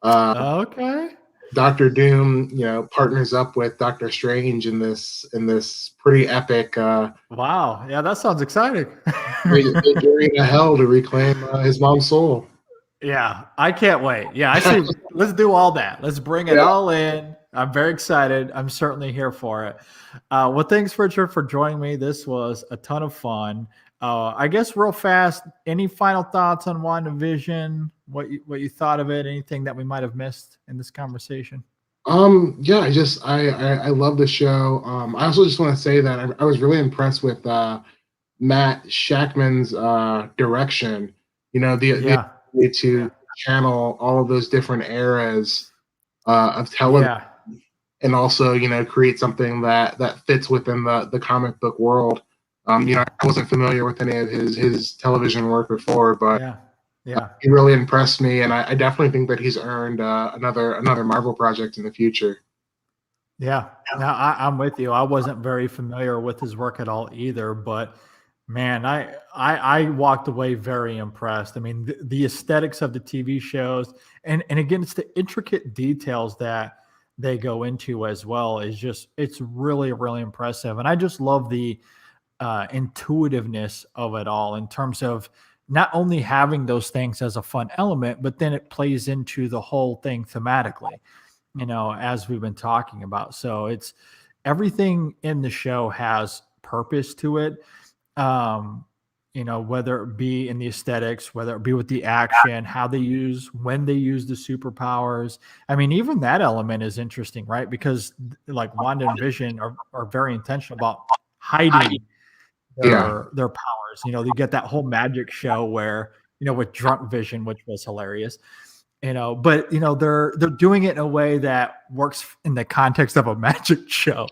okay. Doctor Doom, partners up with Doctor Strange in this pretty epic Wow. Yeah, that sounds exciting. journey to hell to reclaim his mom's soul. Yeah, I can't wait. Yeah, I see. Let's do all that. Let's bring it Yeah. all in. I'm very excited. I'm certainly here for it. Well, thanks, Richard, for joining me. This was a ton of fun. I guess real fast, any final thoughts on WandaVision? What you thought of it? Anything that we might have missed in this conversation? Yeah, I love the show. I also just want to say that I was really impressed with Matt Shackman's direction. The Yeah, ability to channel all of those different eras of television, yeah, and also create something that fits within the comic book world. I wasn't familiar with any of his television work before, but yeah, yeah. he really impressed me, and I definitely think that he's earned another Marvel project in the future. Yeah, no, I'm with you. I wasn't very familiar with his work at all either, but man, I walked away very impressed. I mean, the aesthetics of the TV shows, and again, it's the intricate details that they go into as well. Is just it's really really impressive, and I just love the intuitiveness of it all in terms of not only having those things as a fun element, but then it plays into the whole thing thematically, as we've been talking about. So it's everything in the show has purpose to it. Um, whether it be in the aesthetics, whether it be with the action, when they use the superpowers. I mean, even that element is interesting, right? Because like Wanda and Vision are very intentional about hiding Yeah, their powers. You get that whole magic show where, with Drunk Vision, which was hilarious. But they're doing it in a way that works in the context of a magic show.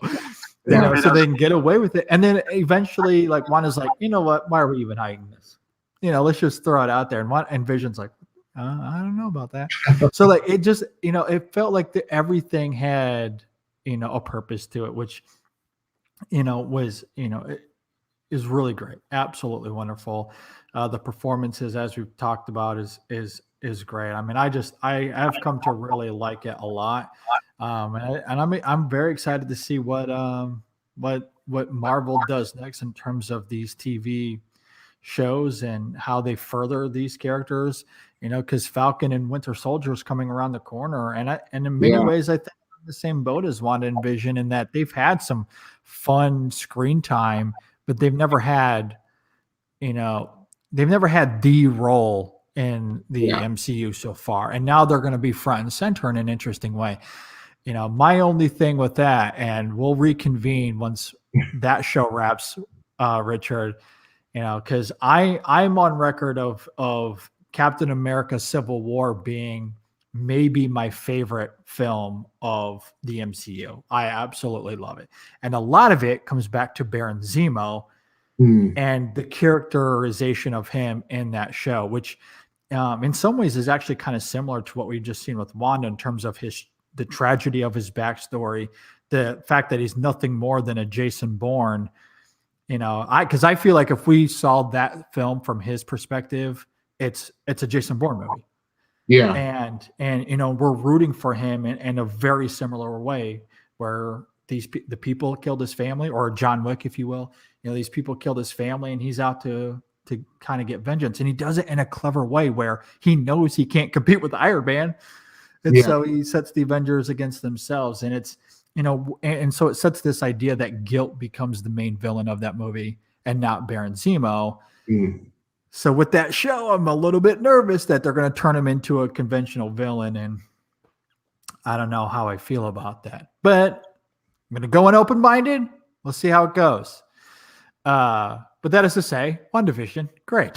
So they can get away with it. And then eventually, like Wanda's like, you know what? Why are we even hiding this? Let's just throw it out there. And Vision's like, I don't know about that. So like it just, it felt like everything had, a purpose to it, which, was, is really great. Absolutely wonderful. The performances, as we've talked about, is great. I mean, I have come to really like it a lot, I'm very excited to see what Marvel does next in terms of these TV shows and how they further these characters. Because Falcon and Winter Soldier is coming around the corner, and in many yeah, ways, I think I'm in the same boat as Wanda and Vision in that they've had some fun screen time, but you know, they've never had the role in the yeah, MCU so far. And now they're going to be front and center in an interesting way. My only thing with that, and we'll reconvene once that show wraps, Richard, because I'm on record of Captain America Civil War being maybe my favorite film of the MCU. I absolutely love it. And a lot of it comes back to Baron Zemo Hmm. and the characterization of him in that show, which in some ways is actually kind of similar to what we've just seen with Wanda in terms of the tragedy of his backstory, the fact that he's nothing more than a Jason Bourne. Because I feel like if we saw that film from his perspective, it's a Jason Bourne movie, yeah, and we're rooting for him in a very similar way where the people killed his family, or John Wick, if you will. These people killed his family, and he's out to kind of get vengeance, and he does it in a clever way where he knows he can't compete with Iron Man, and yeah, so he sets the Avengers against themselves, and it's and so it sets this idea that guilt becomes the main villain of that movie and not Baron Zemo. Hmm. So with that show, I'm a little bit nervous that they're going to turn him into a conventional villain, and I don't know how I feel about that. But I'm going to go in open-minded. We'll see how it goes. But that is to say, WandaVision, great.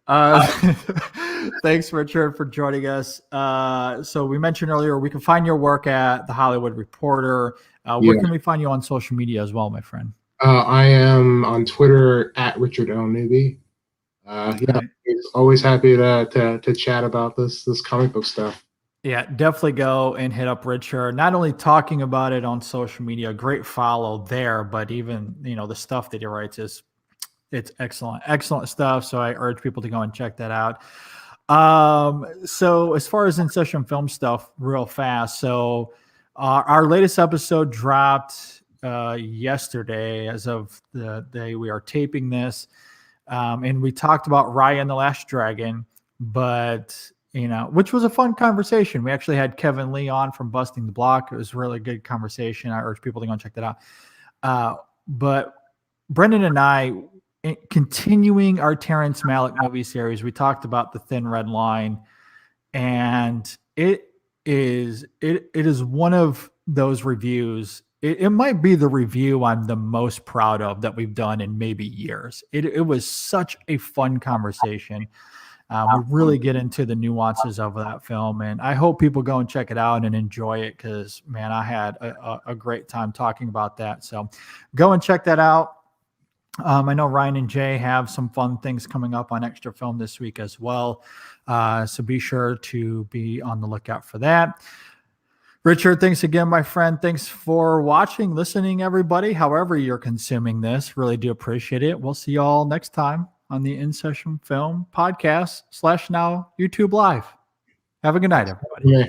uh, Thanks, Richard, for joining us. So we mentioned earlier we can find your work at The Hollywood Reporter. Where yeah. can we find you on social media as well, my friend? I am on Twitter at Richard L. Newby. Yeah, Right. always happy to chat about this comic book stuff. Yeah, definitely go and hit up Richard. Not only talking about it on social media, great follow there, but even the stuff that he writes it's excellent stuff. So I urge people to go and check that out. So as far as InSession film stuff, real fast. So our latest episode dropped yesterday, as of the day we are taping this, and we talked about Raya and the Last Dragon. but which was a fun conversation. We actually had Kevin Lee on from Busting the Block. It was a really good conversation. I urge people to go and check that out. But Brendan and I, continuing our Terrence Malick movie series, we talked about The Thin Red Line, and it is one of those reviews. It might be the review I'm the most proud of that we've done in maybe years. It was such a fun conversation. We really get into the nuances of that film, and I hope people go and check it out and enjoy it, because, man, I had a great time talking about that. So go and check that out. I know Ryan and Jay have some fun things coming up on Extra Film this week as well. So be sure to be on the lookout for that. Richard, thanks again, my friend. Thanks for watching, listening, everybody, however you're consuming this. Really do appreciate it. We'll see you all next time on the InSession Film Podcast / now YouTube Live. Have a good night, everybody. Yeah.